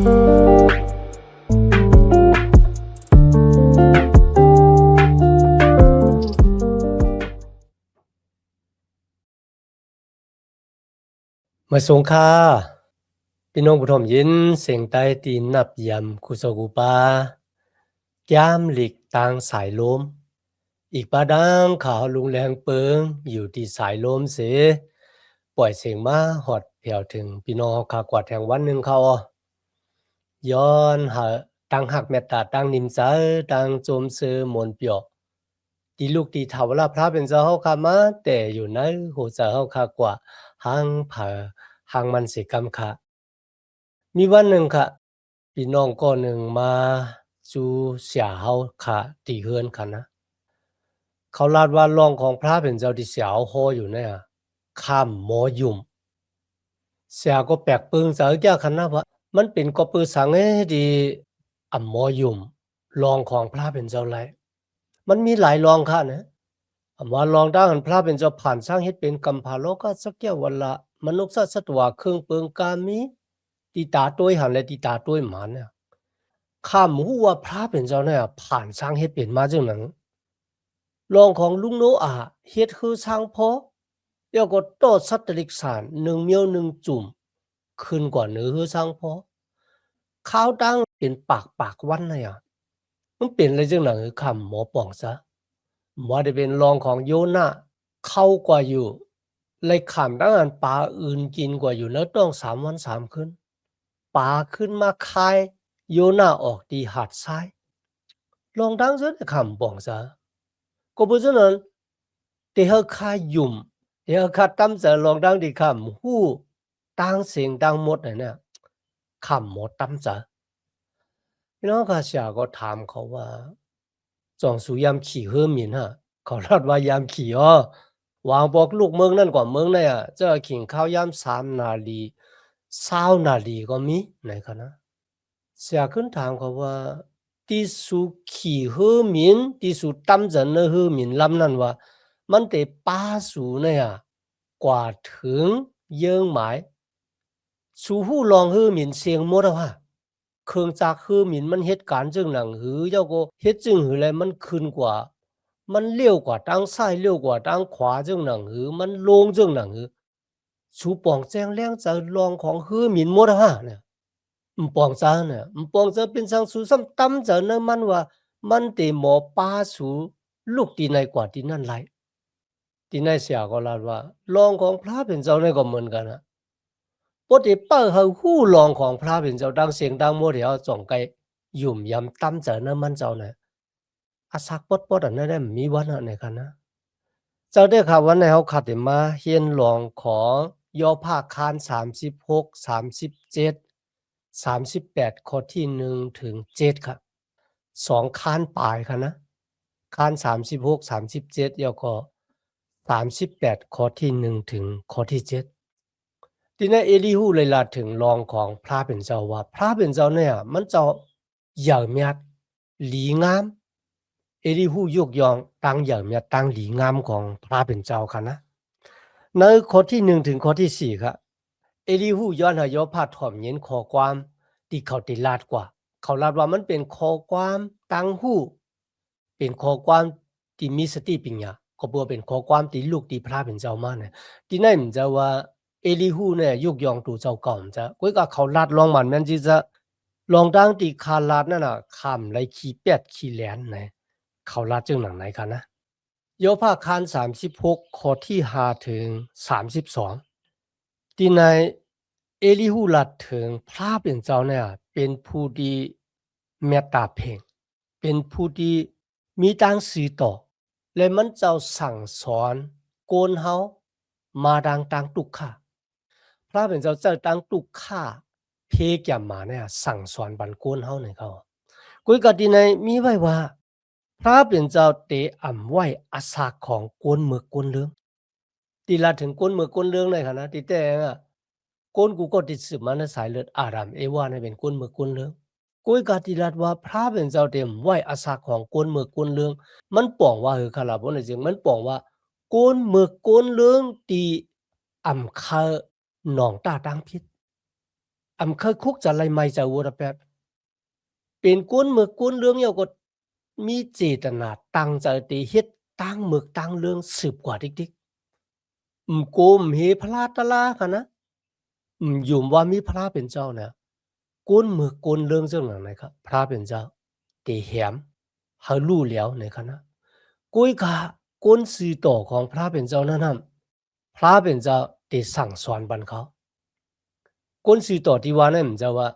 มาสงค่าพี่น้องผู้ชมยินเสียงใต้ตีนนับยำคุโซกุปาย้มหลีกตางสายลมอีกปาดังขาวลุงแรงเปิงอยู่ที่สายลมเสปล่อยเสียงมาหอดแผ่วถึงพี่น้องขากวาดแห่งวันหนึ่งเขาย้อนหาตังหักแม่ตาตังนิมใจตังโจมเสือมนเปียวตีลูกตีเถาลาพระเป็นเจ้าเฮาคามาแต่อยู่ในหัวใจเฮาคากว่าหังเผอหังมันสิกำค่ะมีวันหนึ่งค่ะพี่น้องก็หนึ่งมาจูเสียเฮาค่ะตีเฮือนค่ะนะเขาลาดว่ารองของพระเป็นเจ้าที่เสียเฮาโฮอยู่เนี่ยข้ามหมอยุ่มเสียก็แปลกปึงเสือแก้คันนะว่ามันเป็นก็ปือสังดีหมอยุ่มรองของพระเป็นเจ้าไรมันมีหลายรองค่ะนะว่าลองได้หันพระเป็นเจ้าผ่านสร้างเฮ็ดเป็นกัมพาโลก็สักแก้ววันละมนุษย์สัตว์ว่าเครื่องเปิงกามีตีตาต้วยหันและตีตาต้วยหมาเนี่ยข้ามหูว่าพระเป็นเจ้าเนี่ยผ่านสร้างเฮ็ดเป็นมาจังหนังรองของลุงโนอาเฮ็ดคือสร้างพอเดี๋ยวก็โตสัตว์ลิกสารหนึ่งเมียวหนึ่งจุ่มขึ้นกว่าเนื้อคือสร้างพอข้าวดังเป็นปากวันเนี่ยมันเป็นอะไรจังหนังคือคำหมอป่องซะว่าได้เป็นรองของโยนาเข้ากว่าอยู่เลยขำตั้งอันปลาอื่นกินกว่าอยู่แล้วต้อง3 วัน 3 คืนปลาขึ้นมาคายโยนาออกดีหาดทรายลองดังซะได้ขำป่องซะก็เพราะฉะนั้นเดี๋ยวข้ายุ่มเดี๋ยวข้าตั้มจะลองดังดีขำหู้ตั้งเสียงดังหมดเนี่ยขำหมดตั้มจะพี่น้องข้าเสียก็ถามเขาว่าจองสุยามขี่เฮือหมินฮะเขาลาดว่ายามขี่วางบอกลูกเมืองนั่นกว่าเมืองเนี่ยจะขิงข้าวยาม3 นาที20 นาทีก็มีไหนคะนะเสียขึ้นถามเขาว่าที่สุขี่เฮือหมินที่สุตั้มจันเนอเฮือหมินลำนั้นว่ามันแต่ป้าสูเนี่ยกว่าถึงเยื่องหมายสูหูลองเฮือหมินเสียงหมดว่าเครื่องจักรเฮือหมินมันเหตุการณ์จึงหนังหือเจ้าก็เฮ็ดจึงหืออะไรมันขึ้นกว่ามันเลี้ยวกว่าตั้งซ้ายเลี้ยวกว่าตั้งขวาจังหนังหือมันโลงจังหนังหือสูปองแจ้งแรงจะลองของฮือหมินหมดเนี่ยปองซาเนี่ยปองจะเป็นสังสูซ้ำตั้มจะเนมันว่ามันเตหมอป้าสูลูกตีในกว่าที่นั่นไรตีในเสียก็ลาดว่าลองของพระเป็นเจ้าในก็เหมือนกันนะปกติเปิ้ลเขาหู้ลองของพระเป็นเจ้าดังเสียงดังโมเดียวจ่องไกยุ่มยำตั้มจะเนมันเจ้าเนี่ยอาศักปดอันนั้นได้มีวันอะไรกันนะเจ้าได้ข่าววันในเขาขัดมาเฮียนหลองของย่อภาคคาน36 37 38ข้อที่1 ถึง 7ครับ2คานปลายค่ะนะคาน36 37แล้วก็38ข้อที่1 ถึงข้อที่7ทีนี้เอลีฮูเลยลาถึงรองของพระเป็นเจ้าว่าพระเป็นเจ้าเนี่ยมันเจ้าเหย่าเมียดหลีงามเอลีฮูยกยองตั้งเหย่าเมียดตั้งหลีงามของพระเป็นเจ้าค่ะนะในข้อที่1 ถึงข้อที่4ครับเอลีฮูย้อนหายอพาถ่อมเย็นขอความที่เขาติลาดกว่าเขาลาดว่ามันเป็นข้อความตั้งหู้เป็นข้อความที่มีสติปัญญาก็บ่เป็นข้อความที่ลูกที่พระเป็นเจ้ามาเนี่ยที่นั่นมันจะว่าเอลีฮูเนี่ยยกยองตู่เจ้าเก่ามันจะก้อยก็เขาลาดลองมันแม่นสิจะลองดังที่คาลาดนั่นน่ะข้ามไหลขี้เป็ดขี้แหลนนะเขาลาดจึงหนังไหนกันนะยอภาคคาน36ข้อที่5 ถึง 32ที่ในเอลีฮูลาดถึงพระเป็นเจ้าเนี่ยเป็นผู้ที่เมตตาเพ่งเป็นผู้ที่มีตั้งสื่อต่อและมันเจ้าสั่งสอนโกนเฮามาดังตังตุกข่าพระเป็นเจ้าตังตุกข่าเพแก่มาเนี่ยสั่งสอนบันโกนเฮาในเขากุยกะที่ในมีไว้ว่าพระเป็นเจ้าเตไหว้อาสาของโกนเมือกโกนเรื่องที่ลาถึงโกนเมือกโกนเรื่องในค่ะนะที่แต่โกนกูก็ติดสืบมาในสายเลือดอาดัมเอวาในเป็นโกนเมือกโกนเรื่องกุยกาติรัดว่าพระเป็นเจ้าเต็มไหว้อาสาของโกนเมือกโกนเรื่องมันป่องว่าคือคาราบนจริงมันป่องว่าโกนเมือกโกนเรื่องตีคาหนองตาตังพิษ เคยคุกจะไรไม่จะวัวแปดเป็นก้นเมือกก้นเรื่องเยาก็มีเจตนาตั้งใจตีเฮ็ดตั้งเมือกตั้งเรื่องสืบกว่าดิกๆโกมเฮพลาตะลาค่ะนะยุ่มว่ามีพระเป็นเจ้าเนี่ยก้นเมือกก้นเรื่องเรื่องหนังไหนครับพระเป็นเจ้าตีแหมเฮารู้แล้วในคณะกุ้ยกะก้นสื่อต่อของพระเป็นเจ้านั่นน่ะพระเป็นเจ้าตีสั่งสอนบันเขาก้นสื่อต่อที่ว่านั่นจะว่า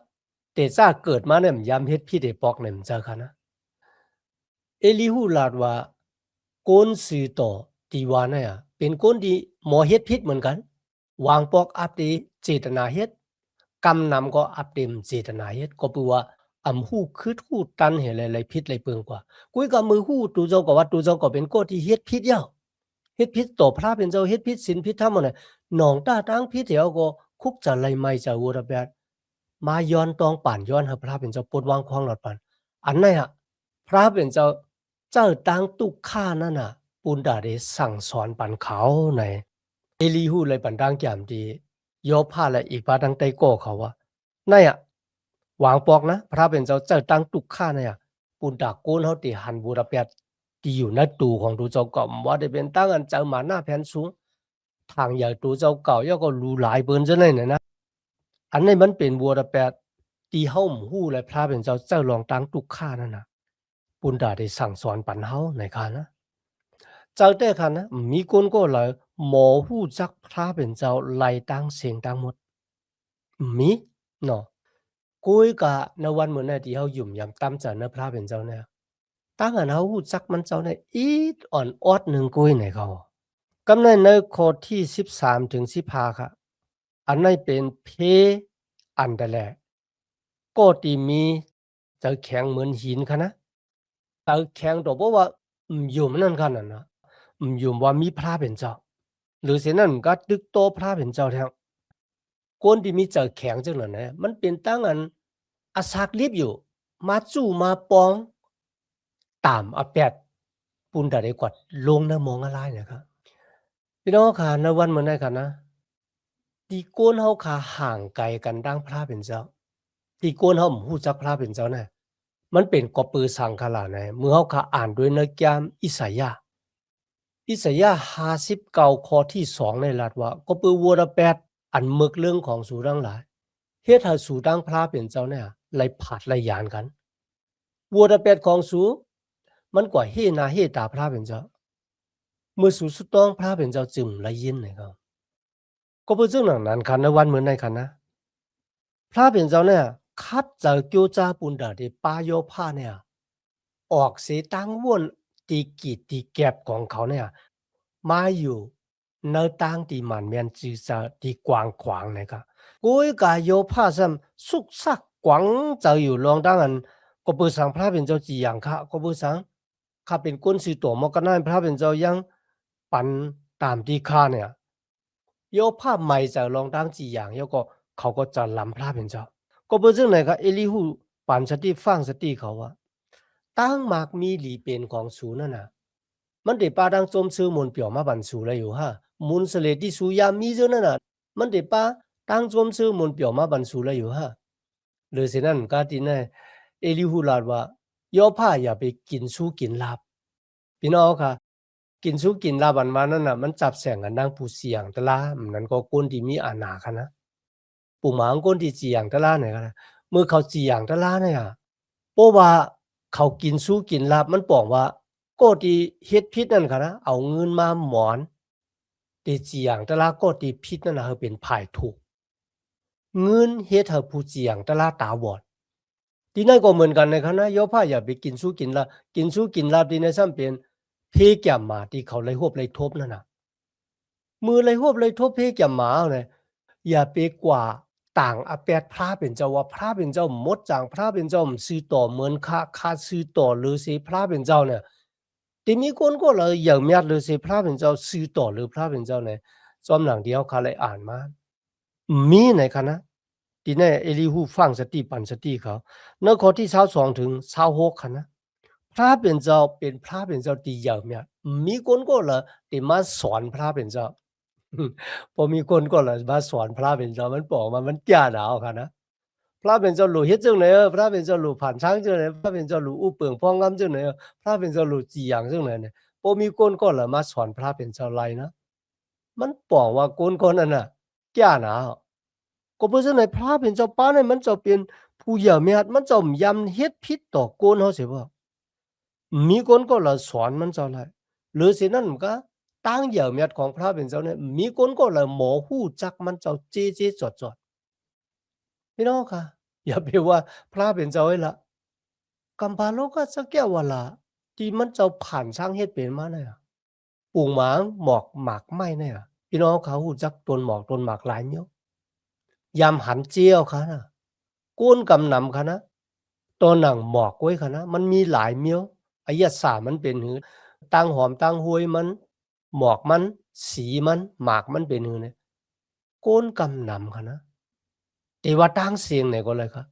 เตจ้าเกิดมาเนี่ยยามเฮ็ดผิดให้ปอกเนี่ยจะค่ะนะเอลิฮูลาดว่าก้นสื่อต่อที่ว่าเนี่ยเป็นก้นที่หมอเฮ็ดผิดเหมือนกันวางปอกอัปเดเจตนาเฮ็ดกำนำก็อัปเดมเจตนาเฮ็ดก็แปลว่าฮู้คือฮู้ตันเห็นอะไรผิดอะไรเปิงกว่ากุ้ยก็มือฮู้ตูเจ้าก็ว่าตูเจ้าก็เป็นก้นที่เฮ็ดผิดยาวเฮ็ดผิดต่อพระเป็นเจ้าเฮ็ดผิดศีลผิดธรรมเนี่ยหนองตาตั้งผิดเดียวก็คุกจะไลไม่จะวัวระเบียดมาย้อนตองป่านย้อนให้พระเป็นเจ้าปลดวางความหลอดปันอันนั้นพระเป็นเจ้าเจ้าตั้งตุกข้านั่นปุณดาได้สั่งสอนปันเขาในเอลีฮูเลยปันดังแก่มดียอผ้าและอีกพาดังไตโก้เขาว่านั่นวางปอกนะพระเป็นเจ้าตั้งตุกข้าเนี่ยปุณดาโกนเฮาติหันบูระเบียดที่อยู่ในตูของตูเจ้าก่อมว่าได้เป็นตั้งอันเจ้ามาหน้าแผ่นสูงทางใหญ่ตูเจ้าเก่าย่อก็รู้หลายเปิ้นซะเลยนะอันนี้มันเป็นบัวระแปดตีเฮาฮู้และพระเป็นเจ้าลองตั้งตุกข้านั่นน่ะปุณดาได้สั่งสอนปันเฮาในคานะเจ้าแต่คันนะมีคนก็เลยหมอฮู้จักพระเป็นเจ้าไล่ตั้งเสียงตั้งหมดมีเนาะกุยกะในวันเหมือนในที่เฮายุ่มยำตำจันนะพระเป็นเจ้าเนี่ยตั้งอันเฮาฮู้จักมันเจ้าในอีดอ่อนออดหนึ่งกุยในเขากำในข้อที่13ถึง15ค่ะอันนั้นเป็นเพอันแต่แลก็ที่มีจะแข็งเหมือนหินค่ะนะจะแข็งตัวเพราะว่าอยู่มันนั่นค่ะนั่นนะอยู่ว่ามีพระเป็นเจ้าหรือเสียนั่นก็ตึกโตพระเป็นเจ้าแท้คนที่มีเจอแข็งจังนั้นนะมันเป็นตั้งอันอาศักลิบอยู่มาจู่มาปองตามอาแปดปุณดาได้กวาดลงนะมองอะไรนะครับพี่น้องค่ะในวันเหมือนนั้นค่ะนะที่โกนเฮาขาห่างไกลกันดังพระเป็นเจ้าที่โกนเฮาฮู้จักพระเป็นเจ้าน่ะมันเป็นกอปือสังขลาในเมื่อเฮาขาอ่านด้วยในแก้มอิสยาห์59ข้อที่2ในรัฐว่าก็ปือวัวระแปดอันมึกเรื่องของสู่ดังหลายเฮ็ดให้สู่ดังพระเป็นเจ้าเนี่ยไหลผาดไหลยานกันวัวระแปดของสู่มันกว่าเฮนาเฮตาพระเป็นเจ้าเมื่อสู่สุดต้องพระเป็นเจ้าจึงไหลยินนะครับก็เพื่อซึ่งหนังนั้นคันในวันเหมือนในคันนะพระเป็นเจ้าเนี่ยคัดจะเกียวจาปุนดาที่ปาโยผ้าเนี่ยออกเสียตั้งวนตีกีตีแก็บของเขาเนี่ยมาอยู่ในตั้งที่มันเมียนจีจะที่กว้างขวางนะครับกุยกายโยผ้าซ้ำสุกซักกวางจะอยู่ลองดังอันก็เปิดสังพระเป็นเจ้าจีอย่างค่ะก็เปิดสังข้าเป็นก้นสีตัวมก็นั่นพระเป็นเจ้ายังปันตามที่ข้าเนี่ยโยผ้าใหม่จะลองดังจีอย่างโยก็เขาก็จะลำพระเป็นเจ้าก็เปิดซึ่งไหนครับเอลิฮูปันสติฟังสติเขาว่าตั้งมากมีหลีเป็นของสูนั่นน่ะมันได้ปาดังจมซื้อมนเปียวมาบันสูเลยอยู่ฮะมุนสเลที่สูยามีเจนั่นน่ะมันได้ปาตั้งจมซื้อมนเปียวมาบันสูเลยอยู่ฮะหรือเสนั้นกาตินเอลิฮูลาดว่าย่อผ้าอย่าไปกินสู้กินลาบพี่น้องค่ะกินสู้กินลาบันมานั่นน่ะมันจับแสงกันดังผู้เสียงตะลานั้นก็คนที่มีอานาค่ะนะปู่หมางคนที่จีอย่างตะลาเนี่ยค่ะเมื่อเขาจีอย่างตะลาเนี่ยเพราะว่าเขากินสู้กินลาบมันบอกว่าก็ที่เฮ็ดผิดนั่นค่ะนะเอาเงินมาหมอนที่จีอย่างตะลาก็ที่ผิดนั่นน่ะเป็นภายถูกเงินเฮ็ดให้ผู้จีอย่างตะลาตาบอดที่นั่นก็เหมือนกันนะคะนะย่อผ้าอย่าไปกินสู้กินลาบกินสู้กินลาบที่นั่นซ้ำเป็นเพแก่หมาที่เขาเลยฮวบเลยทบนั่นน่ะมือเลยฮวบเลยทบเพแก่หมาเนี่ยอย่าไปกว่าต่างอาแปดพระเป็นเจ้าว่าพระเป็นเจ้าหมดจางพระเป็นเจ้าซื้อต่อเหมือนค่าซื้อต่อหรือสิพระเป็นเจ้าเนี่ยที่มีคนก็เลยอย่างเมียดหรือสิพระเป็นเจ้าซื้อต่อหรือพระเป็นเจ้าเนี่ยจอมหลังเดียวเขาเลยอ่านมามีไหนคะนะที่นี่เอลิฮูฟังสติปันสติเขาในข้อที่22ถึง26ค่ะนะพระเป็นเจ้าเป็นพระเป็นเจ้าที่อย่างเมียดมีคนก็เลยที่มาสอนพระเป็นเจ้าพอมีคนก็เลยมาสอนพระเป็นเจ้ามันบอกว่ามันจ้าหนาวค่ะนะ ระเป็นเจ้าหลู่เฮ็ดจังไหนพระเป็นเจ้าหลู่ผ่านช้างจังไหนพระเป็นเจ้าหลู่อู้เปิงพ้องงำจังไหนพระเป็นเจ้าหลู่จีหยังจังไหนเนี่ยบ่มีคนก็ละมาสอนพระเป็นเจ้าไรนะมันป้องว่าคนนั้นน่ะแก่หนาก็บ่จังไหนพระเป็นเจ้าป้าเนี่ยมันจะเป็นผู้เหยียบเมียดมันจะยำเฮ็ดผิดต่อคนเฮาสิบ่มีคนก็ละสอนมันเจ้าไรหรือสินั้นมันก็ตั้งเหยียบเมียดของพระเป็นเจ้าเนี่ยมีคนก็ละหมอฮู้จักมันเจ้าเจๆจอดๆพี่น้องค่ะอย่าไปว่าพระเป็นเจ้าไว้ละกัมพาโลก็สักแก้วว่าละที่มันเจ้าผ่านช้างเฮ็ดเป็นมาเนี่ยปลูกหมางหมอกหมากไม้เนี่ยพี่น้องเขาฮู้จักต้นหมอกต้นหมากหลายเมียวยามหันเจียวค่ะนะก้นกำนำค่ะนะตัวหนังหมอกไว้ค่ะนะมันมีหลายเมียวอายะสามันเป็นหือตั้งหอมตั้งห้วยมันหมอกมันสีมันหมากมันเป็นหือเนี่ยก้นกำนำค่ะนะแต่ว่าตั้งเสียงไหนก็เลยครับ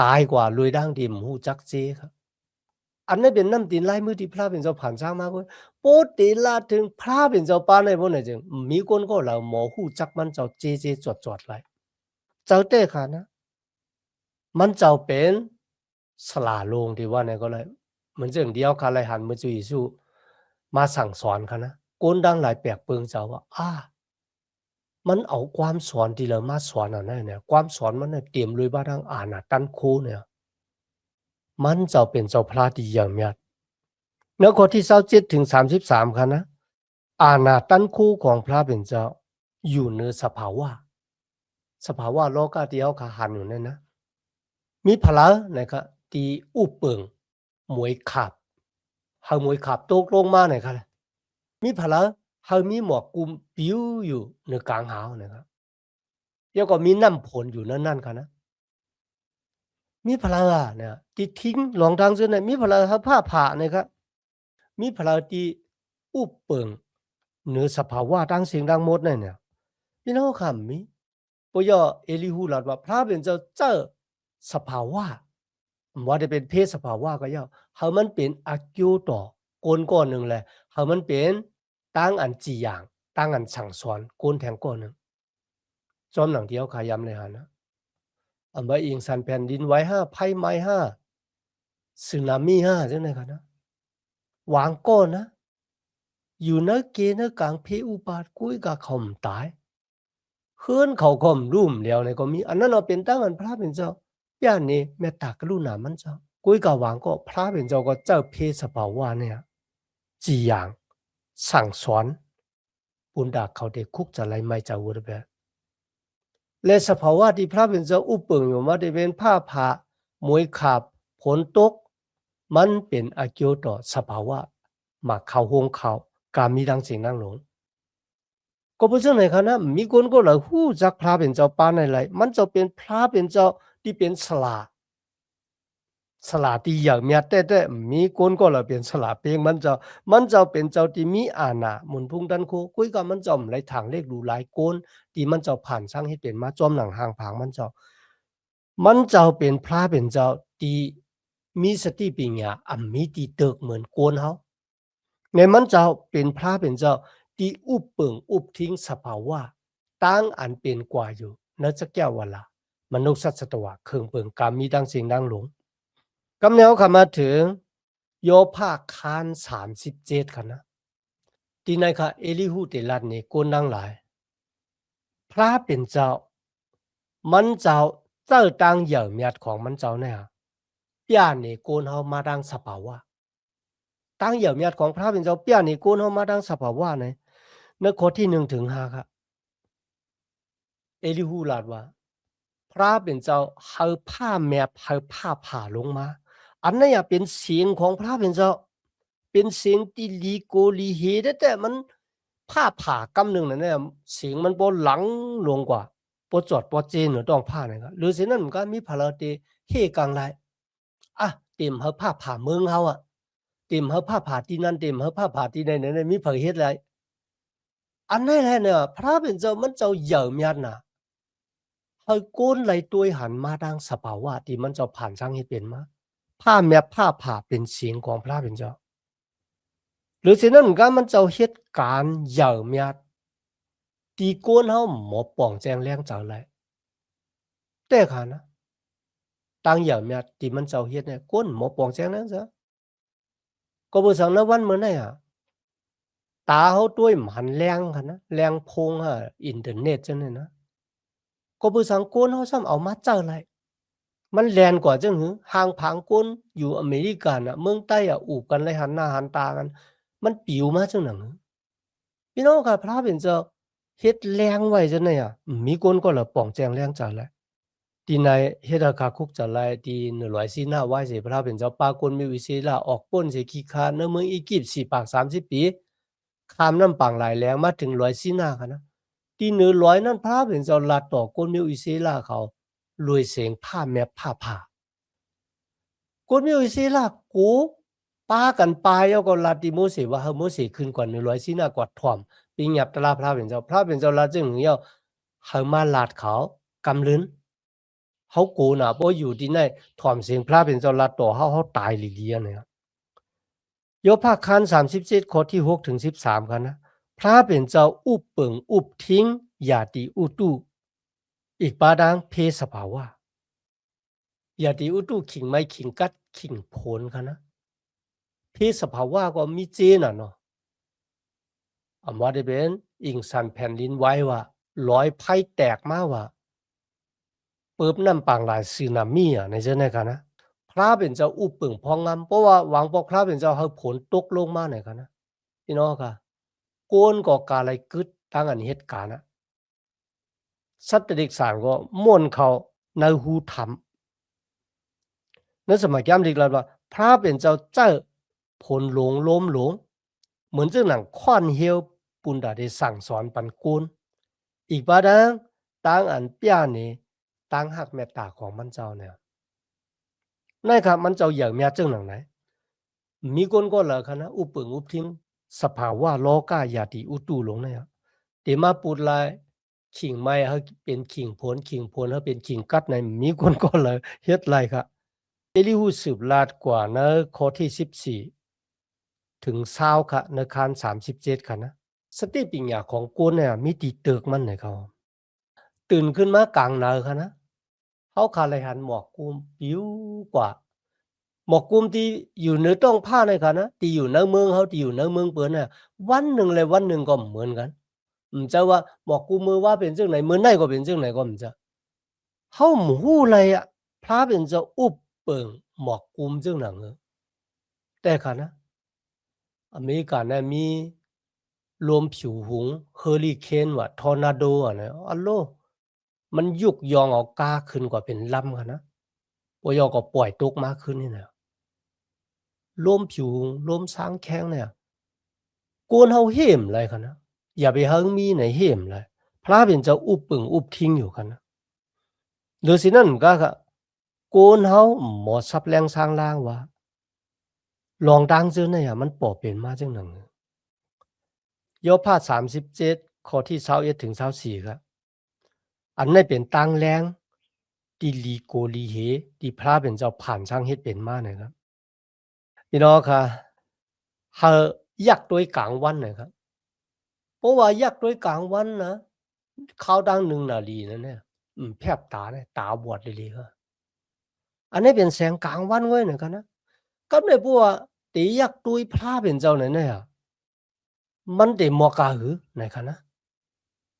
ตายกว่าลุยดั้งดิมหูจักเจครับอันนี้เป็นน้ำตีนลายมือที่พระเป็นเจ้าผ่านสร้างมาพุ่นโปติลาถึงพระเป็นเจ้าป้าในพวกไหนจึงมีคนก็เราหมอหูจักมันเจ้าเจจอดไรเจ้าเต้ค่ะนะมันเจ้าเป็นสลาโลงที่ว่าไหนก็เลยเหมือนเรื่องเดียวค่ะไรหันมือจุยสู้มาสั่งสอนค่ะนะโกนดังหลายแปลกเปิงเจ้าว่ามันเอาความสอนที่เรามาสอนอันนั้นเนี่ยความสอนมันเนี่ยเตรียมเลยว่าทางอ่านตันคูเนี่ยมันเจ้าเป็นเจ้าพระที่อย่างเมียดเนื้อข้อที่27ถึง33ค่ะนะอาณาตันคูของพระเป็นเจ้าอยู่ในสภาวะโลกาที่เขาขาหันอยู่นั่นนะมีพละนะครับที่อุปเปิงมวยขาบเฮามวยขาบตกลงมาไหนครับมีพละเฮามีหมอกกุมปิวอยู่ในกลางหาวนะครับแล้วก็มีน้ำผลอยู่นั่นๆค่ะนะมีพละเนี่ยที่ทิ้งหลงทางเส้นเนี่ยมีพละเฮาผ้าผ่านะครับมีพละที่อุปเปิงเหนือสภาวะดังเสียงดังหมดเนี่ยพี่น้องค่ะมีปยเอลิฮูหลัดว่าพระเป็นเจ้าเจอสภาวะว่าจะเป็นเพศสภาวะก็ย่อเฮามันเป็นอากิวต่อก้อนหนึ่งแหละเฮามันเป็นตั้งอันจีอย่างตั้งอันสั่งสอนก้นแทงก้อนหนึ่งจอมหนังเดียวขายำเลยฮะนะอันว่าอิงสันแผ่นดินไหว5ภัยไม้5สึนามิ5จังได๋คะนะวางก้อนนะอยู่ในเกณฑ์กลางเพอุบาทกุ้ยกะข่มตายเฮือนเขาข่มรุ่มเดียวเนี่ยก็มีอันนั้นเอาเป็นตั้งอันพระเป็นเจ้าย่านนี้เมตตากรุณามันเจ้ากุ้ยกะวางก็พระเป็นเจ้าก็เจ้าเพศภาวะเนี่ยจีอย่างสั่งสอนปุณดาเขาได้คุกจะไรไม่จะวุฒิแบบและสภาวะที่พระเป็นเจ้าอุปเปิงอยู่มาได้เป็นผ้าผ่ามวยขาบผลตกมันเป็นอากิวต่อสภาวะมาเขาหงเขากามีดังสิ่งนั่งหลงก็เพราะฉะนั้นครับนะมีคนก็เลยฮู้จักพระเป็นเจ้าป้าในไรมันจะเป็นพระเป็นเจ้าที่เป็นสลาที่อย่างเมียแต่มีคนก็เลยเป็นสลาเพียงมันจะเป็นเจ้าที่มีอาณามุนพุ่งดันโคคุยกับมันจอมไหลทางเลขดูหลายโกนที่มันจะผ่านสร้างให้เป็นมาจอมหนังห่างผางมันจะเป็นพระเป็นเจ้าที่มีสติปัญญามีที่เติกเหมือนโกนเขาในมันจะเป็นพระเป็นเจ้าที่อุปเปิงอุปทิ้งสภาวะตั้งอันเป็นกว่าอยู่นจะแก้วเวลามนุษย์สัตว์เครื่องเปิงกรรมมีดังสิ่งดังหลงกำเนาเข้ามาถึงโยภาคคาน37ค่ะนะที่ในค่ะเอลิฮูเตลัดนี่โกนดังหลายพระเป็นเจ้ามันเจ้าตั้งเหยื่อเมียดของมันเจ้าเนี่ยเปียนี่โกนเฮามาดังสภาวะตั้งเหยื่อเมียดของพระเป็นเจ้าเปียนี่โกนเฮามาดังสภาวะเนี่ยในข้อที่1ถึง5ครับเอลิฮูลาดว่าพระเป็นเจ้าเฮาผ้าแมบเฮาผ้าผ่าลงมาอันนั้นเป็นเสียงของพระเป็นเจ้าเป็นเสียงที่ลีโกลีเฮแต่มันผ้าผ่ากำหนึ่งนั่นเนี่ยเสียงมันบ่หลังลงกว่าบ่จอดบ่เจนต้องผ้านี่ครับหรือฉะนั้นมันก็มีพลเตเฮกังไลเต็มเฮาผ้าผ่าเมืองเฮาเต็มเฮาผ้าผ่าที่นั่นเต็มเฮาผ้าผ่าที่ไหนมีเผยเฮ็ดไรอันนั้นแหละเนี่ยพระเป็นเจ้ามันเจ้าเหยื่อเมียดน่ะเฮาโกนไหลตัวหันมาดังสภาวะที่มันเจ้าผ่านสร้างให้เป็นมาผ้าแมบผ้าผ่าเป็นเสียงของพระเป็นเจ้าหรือฉะนั้นมันเจ้าเหตุการณ์เหยื่อเมียดตีโกนเฮาหมอป่องแจงแรงเจ้าไรแต่ค่ะนะ ตั้งอย่างเมียที่มันเจ้าเฮ็ดเนี่ยก้นหมอปองแจ้งนั้นซะก็บ่สังนะวันมื้อไหนตาเฮาด้วยมันแรงคั่นนะแรงพงอินเทอร์เน็ตจังเนี่ยนะก็บ่สังก้นเฮาซ้ำเอามาเจ้าไรมันแลนกว่าจังหือห่างผางก้นอยู่อเมริกาน่ะเมืองใต้อูบกันเลยหันหน้าหันตากันมันปิวมาจังหนังหือพี่น้องครับพระเป็นเจ้าเฮ็ดแรงไว้จังได๋มีคนก็ละป่องแจงแรงจังแลตีนายเฮ็ดคาคุกจังไลตี100ซีหน้าไว้สิพระเป็นเจ้าปากลมีวิเศษละออกป้นสิขี้คาในเมืองอียิปต์4ปาก30ปีข้ามน้ำปางหลายแรงมาถึง100ซีหน้าคั่นนะตี100นั้นพระเป็นเจ้าลัดต่อกลมีวิเศษละเขารวยเสียงผ้าแมพผ้ากฎมีอยู่สิล่ะกูป้ากันปายเอาก็ลาติโมเสว่าเฮาโมเสขึ้นกว่า100สินากว่าถ่อมปิงหยับตะลาพระเป็นเจ้าลาจึงเหี่ยวเฮามาลาดเขากำลืนเฮากูน่ะบ่อยู่ที่ไหนถ่อมเสียงพระเป็นเจ้าลาต่อเฮาตายลีเลียเนี่ยโยภาคคัน37ข้อที่6ถึง13กันนะพระเป็นเจ้าอุบเปิงอุบทิ้งอย่าติอุตุอีกปาดังเพสภาวะอย่าติอุตุขิงไม่ขิงกัดขิงโผลกันนะเพสภาวะก็มีเจน่ะเนาะว่าได้เป็นอิงสันแผ่นดินไหวว่าร้อยไพ่แตกมาว่าเปิบน้ำปางหลายสึนามิในเจ้าในกันนะพระเป็นเจ้าอุปเปิงพองงามเพราะว่าหวังพอพระเป็นเจ้าเฮาผลตกลงมาในกันนะพี่น้องค่ะโกนก็กาอะไรกึดตั้งอันเหตุการณ์นะสัตว์เด็กสารก็ม่วนเขาในหูธรรมนั่นสมัยแก้มเด็กเราว่าพระเป็นเจ้าเจ้าผลหลงล้มหลงเหมือนเจ้าหนังควานเฮียวปุนดาได้สั่งสอนปันโกนอีกบาดังตั้งอันเปียนี่ตั้งหักเมตตาของมันเจ้าเนี่ยนั่นครับมันเจ้าอย่างเมียจังหนังไหนมีคนก็เหลือคณะอุปเปิงอุปทิ้งสภาวะโลกาญาติอุตุลงเนี่ยเดมาปูดลายขิงไม้เฮาเป็นขิงผลเฮาเป็นขิงกัดในมีคนก็เลยเฮ็ดไรครับเอลิฮูสืบลาดกว่านะข้อที่14ถึง20ค่ะในคัน37ค่ะนะสติปัญญาของโกนเนี่ยมีตีเติกมันให้เขาตื่นขึ้นมากลางนาค่ะนะเขาคาเลยหันหมอกกุมปิ้วกว่าหมอกกุมที่อยู่เหนือต้องผ้าเลยค่ะนะที่อยู่ในเมืองเขาที่อยู่ในเมืองเปิ้นน่ะวันหนึ่งเลยวันหนึ่งก็เหมือนกันจะว่าหมอกกุมมือว่าเป็นจังไหนมือไหนก็เป็นจังไหนก็มันจะเขาหมู่เลยพระเป็นจะอุบเปิงหมอกกุมจังหนังแต่ค่ะนะอเมริกาเนี่ยมีลมผิวหุงเฮอริเคนว่าทอร์นาโดนะอัลโลมันยุกยองเอากาขึ้นกว่าเป็นลำค่ะนะปยอก็ปล่อยตกมากขึ้นนี่นะลมผิวหุงลมช้างแข้งเนี่ยโกนเฮาเห็มเลยค่ะนะอย่าไปเฮิงมีไหนเห็มเลยพระเป็นเจ้าอุบปึงอุบทิ้งอยู่ค่ะนะหรือสินั่นก็โกนเฮาหมอซับแรงสร้างล่างว่าลองดังเจอเนี่ยมันปอเป็นมาจังหนังโยภา37ข้อที่21ถึง24ครับอันนี้เป็นตังแรงที่ลีโกลีเหที่พระเป็นเจ้าผ่านช่างเฮ็ดเป็นมานะครับพี่น้องค่ะเฮายักด้วยกลางวันนะครับเพราะว่ายักด้วยกลางวันนะเขาดัง1นาทีนั่นเนี่ยแพบตาเนี่ยตาบอดเลยครับอันนี้เป็นแสงกลางวันเว้ยนะครับนะก็เลยบอกว่าตียักด้วยพระเป็นเจ้าเนี่ยมันได้มอกาหือนะครับนะ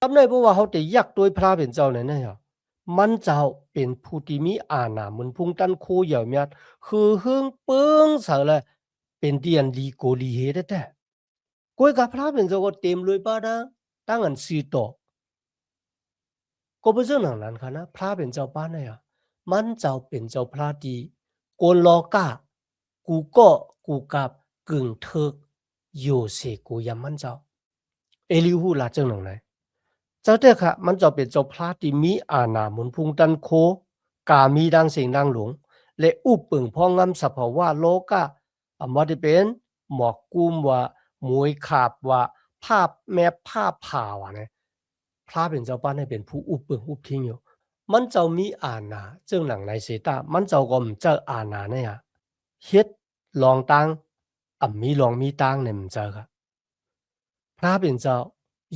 กำเนิดเพราะว่าเขาได้ยักโดยพระเป็นเจ้าเนี่ยมันเจ้าเป็นผู้ที่มีอาณาเหมือนพุงตันโคเหย่าเมียดคือหึงเปิงเสาเลยเป็นเดียนลีโกลีเฮได้แต่กวยกับพระเป็นเจ้าก็เต็มเลยป้านะตั้งอันซีโตก็เป็นเรื่องนั้นค่ะนะพระเป็นเจ้าป้าเนี่ยมันเจ้าเป็นเจ้าพระดีโกนลอกากูก็กูกับกึ่งเถิกโยเสกูยามันเจ้าเอลิฮูลาจังหนังไหนเจ้าเด้อค่ะมันจะเป็นเจ้าพระที่มีอาณาหมุนพุงตันโคกามีดังเสียงดังหลงและอุปเปิงพองงำสภาวะโลกะมาได้เป็นหมอกกุมว่ามวยขาบว่าภาพแม่ภาพผ่าวะเนี่ยพระเป็นเจ้าป้านให้เป็นผู้อุปเปิงอุปทิ้งอยู่มันเจ้ามีอาณาเจ้าหนังในเสตามันเจ้าก็เจ้าอาณาเนี่ยเฮ็ดลองตังมีลองมีตังเนี่ยมันเจ้าค่ะพระเป็นเจ้า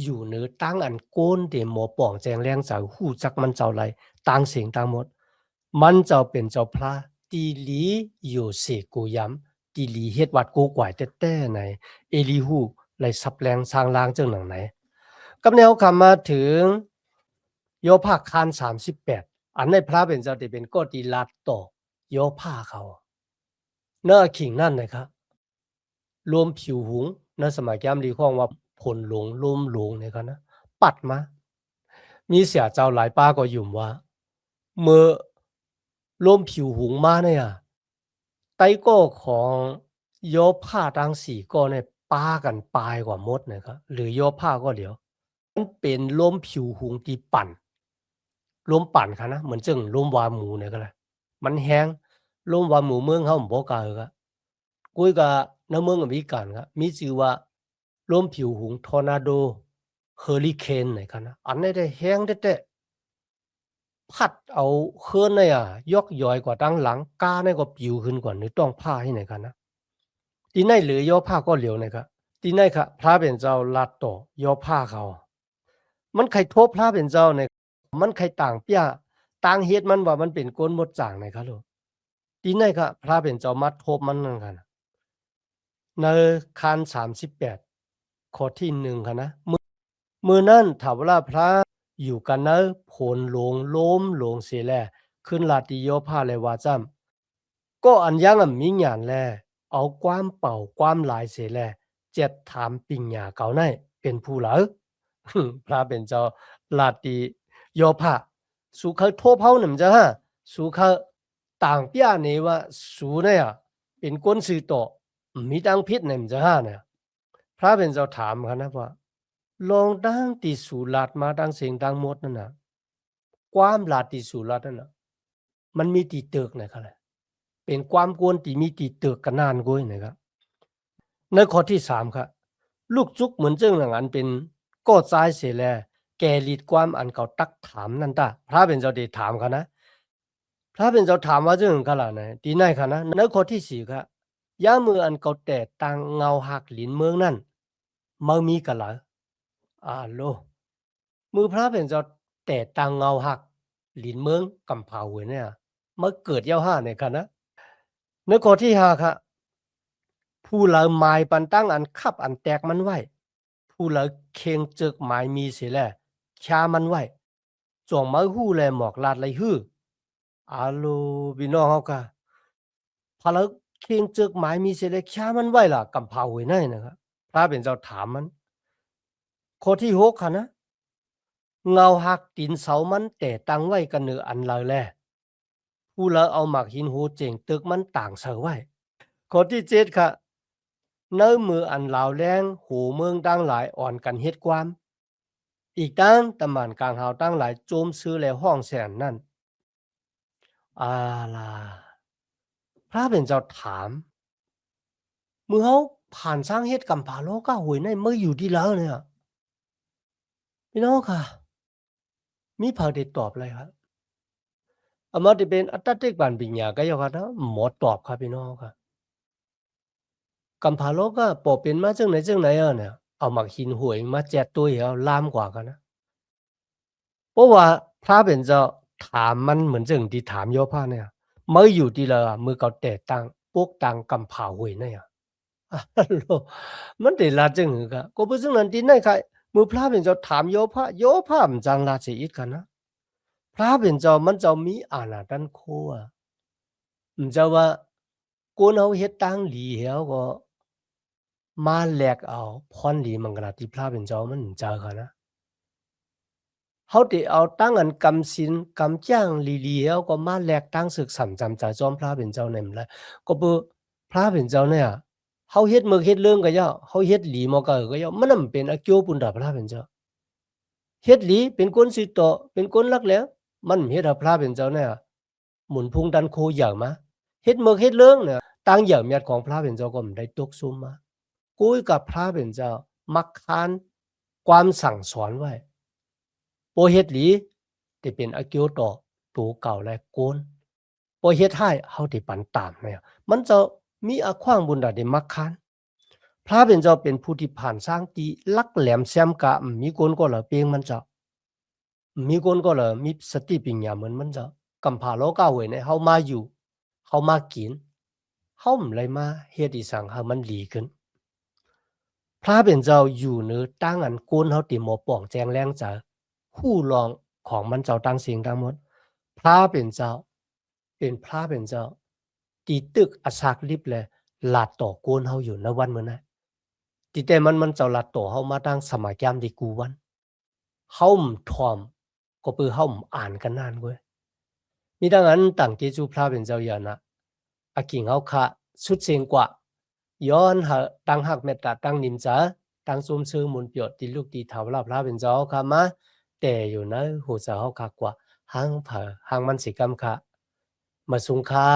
อยู่เหนือตั้งอันโกนเดหมอป่องแจงแรงเจ้าหู้จักมันเจ้าไรต่างเสียงต่างหมด มันเจ้าเป็นเจ้าพระตีหลีอยู่เสกูย้ำตีหลีเฮ็ดวัดกูกวายแต้ๆในเอลีฮูไหลสับแรงสร้างล้างจังหนังไหนกับแนวคำมาถึงโยภาคคาน38อันในพระเป็นเจ้าที่เป็นก็ตีลัดต่อโยภาเขาเนื้อขิงนั่นนะครับรวมผิวหุงในสมัยแก้มรีข้องว่าผลหลงลมหลงเนี่ยครับนะปัดมามีเสียเจ้าหลายป้าก็ยุ่มว่าเมื่อลมผิวหุงมาเนี่ยไต้ก็ของโยผ้าทั้งสี่ก็เนี่ยป้ากันปลายกว่ามดนะครับหรือโยผ้าก็เดี๋ยวมันเป็นลมผิวหุงที่ปั่นลมปั่นค่ะนะเหมือนจึงลมวาหมูเนี่ยก็เลยมันแห้งลมวาหมูเมืองเขาบ่กล้าก็กุ้ยก็ในเมืองอเมริกันครับมีชื่อว่าลมผิวหุงทอร์นาโดเฮอริเคนเนี่ยค่ะนะอันนี้ได้แห้งแท้ๆพัดเอาเคลื่อนเนี่ยยกย่อยกว่าตั้งหลังก้าเนี่ยก็ปิวขึ้นกว่านึกต้องผ้าให้ไหนกันนะที่ไหนเหลือย่อผ้าก็เหลียวนะครับที่ไหนค่ะพระเป็นเจ้าลัดต่อย่อผ้าเขามันใครโทษพระเป็นเจ้าเนี่ยมันใครต่างเปี้ยต่างเฮ็ดมันว่ามันเป็นก้นมดจ่างนะครับลูกที่ไหนค่ะพระเป็นเจ้ามัดทบมันนั่นกันในคาน38ข้อที่1ค่ะนะมือนั่นถามว่าพระอยู่กันเนอผลหลงล้มหลงเสียแลขึ้นลาติโยผ้าเลยว่าจ้ำก็อันยังมีหยานแลเอาความเป่าความหลายเสียแลเจ็ดถามปิญญาเก่าในเป็นผู้เหลอ พระเป็นเจ้าลาติโยผ้าสุขโทษเฮาหนึ่งจ้ะฮะสุขต่างเปียนี่ว่าสูเนี่ยเป็นก้นสื่อต่อมีตังพิษหนึ่งจ้ะฮะเนี่ยพระเป็นเจ้าถามกันนะว่าลองตั้งติสูลาดมาตั้งเสียงตั้งหมดนั่นนะความลาดติสูลาดนั่นนะมันมีตีเติกนะครับเป็นความกวนที่มีตีเติกกันนานกุ้ยนะครับในข้อที่3ครับลูกจุกเหมือนเจ้าอย่างนั้นเป็นก็ใจเสียแลแกลีดความอันเก่าตักถามนั่นตาพระเป็นเจ้าได้ถามเขานะพระเป็นเจ้าถามว่าเจ้าอย่างกันล่ะนะตีไหนคะนะในข้อที่4ครับย่ามืออันเก่าแต่ตังเงาหักหลินเมืองนั่นมันมีกันหรอโลมือพระเป็นเจ้าแต่ตังเงาหักหลินเมืองกำเผาเว้ยเนี่ยมาเกิดเย้าห้าเนี่ยกันนะในข้อที่5ครับผู้เหลาไม้ปันตั้งอันคับอันแตกมันไว้ผู้เหลาเคียงจึกหมายมีเสียแลชามันไว้จงมาหู้แลหมอกลาดไหลฮื้อโลพี่น้องเฮาก็พอเหลาเคียงจึกหมายมีเสียแลชามันไว้ล่ะกำเผาเว้ยนั่นนะครับพระเป็นเจ้าถามมันข้อที่6ค่ะนะเงาหักตีนเสามันแต่ตั้งไว้กันเนืออันเลยแลผู้เหลาเอาหมากหินโหเจ๋งตึกมันต่างเสอไว้ข้อที่7ค่ะเนื้อมืออันลาวแรงหูเมืองตั้งหลายอ่อนกันเฮ็ดความอีกตั้งตะหมันกลางหาวตั้งหลายโจมซื้อและห้องแสนนั่นอาลาพระเป็นเจ้าถามเมื่อเขาผ่านสร้างเฮ็ดกำผาโลกาหวยในเมื่ออยู่ที่แล้วเนี่ยพี่น้องค่ะมีเผาได้ตอบเลยครับอามาที่เป็นอัตตติกบันปิญญาก็ยอครับนะหมอตอบครับพี่น้องค่ะกำผาโลกาปอเป็นมาจังไหนจังไหนเนี่ยเอาหมักหินหวยมาแจกตัวเหวลามกว่ากันนะเพราะว่าพระเป็นเจ้าถามมันเหมือนจังที่ถามโยภาเนี่ยเมื่ออยู่ที่แล้วมือเขาแต่ตังพวกตังกำผาหวยเนี่ยโลมันได้ลาจังหือก็บ่ซึ่งนั้นที่ไหนค่ะมือพระเป็นเจ้าถามโยภามันจังลาสิอีกกันนะพระเป็นเจ้ามันเจ้ามีอาณาดันโคมันเจ้าว่ากูเฮาเฮ็ดตังหลีเหียวก็มาแลกเอาพรหลีมังกลาที่พระเป็นเจ้ามันเจอค่ะนะเฮาได้เอาตั้งอันกำศีลกำจ้างหลีเหียวก็มาแลกตั้งศึกสำจำใจจอมพระเป็นเจ้านั่นแหละก็บ่พระเป็นเจ้าเนี่ยเฮาเฮ็ดมึกเฮ็ดเรื่องก็ย่อเฮาเฮ็ดหลีมอก็ย่อมันนำเป็นอเกียวปุณดาพระเป็นเจ้าเฮ็ดหลีเป็นคนสิโตเป็นคนลักแหล้วมันเฮ็ดให้พระเป็นเจ้าเนี่ยหมุนพุงดันโคอย่างมาเฮ็ดมึกเฮ็ดเรื่องเนี่ยตั้งอย่างเมียดของพระเป็นเจ้าก็บ่ได้ตกซุมมากุยกับพระเป็นเจ้ามักคานความสั่งสอนไว้บ่เฮ็ดหลีที่เป็นอเกียวต่อตัวเก่าและโกนบ่เฮ็ดให้เฮาได้ปันตามเนี่ยมันจะมีอขวางบุญดาได้มักคานพระเป็นเจ้าเป็นผู้ที่ผ่านสร้างตีลักแหลมแซมกะมีคนก็ละเปียงมันเจ้ามีคนก็ละมีสติปัญญาเหมือนมันเจ้า กำพาโลกาเวยเนี่ยเฮามาอยู่เฮามากินเฮาบ่ได้มาเฮ็ดอีสังให้มันดีขึ้นพระเป็นเจ้าอยู่เหนือตั้งอันก้นเฮาติหมอป่องแจงแรงจะฮู้ลองของมันเจ้าตั้งสิ่งทั้งหมดพระเป็นเจ้าเป็นพระเป็นเจ้าตีตึกอสากลิบเลยลาดต่อก้นเฮาอยู่ในวันมื้อนั้นติแต่มันเจ้าลาดต่อเฮามาตั้งสมัยยามที่กูวันเฮาถ่อมก็ปือเฮาอ่านกันนานเว้ยมีดังนั้นตั้งที่จูพระเป็นเจ้าอย่างนะอากิงเฮาคะสุดเสียงกว่าย้อนหาตั้งหักเมตตาตั้งนิมจาตั้งซุมซื้อมุนเปียวติลูกตีเฒ่าลาพระเป็นเจ้าค่ะมาแต่อยู่นะหูเจ้าเฮาคักกว่าหังเผอหังมันสิกำค่ะมาสุงค่า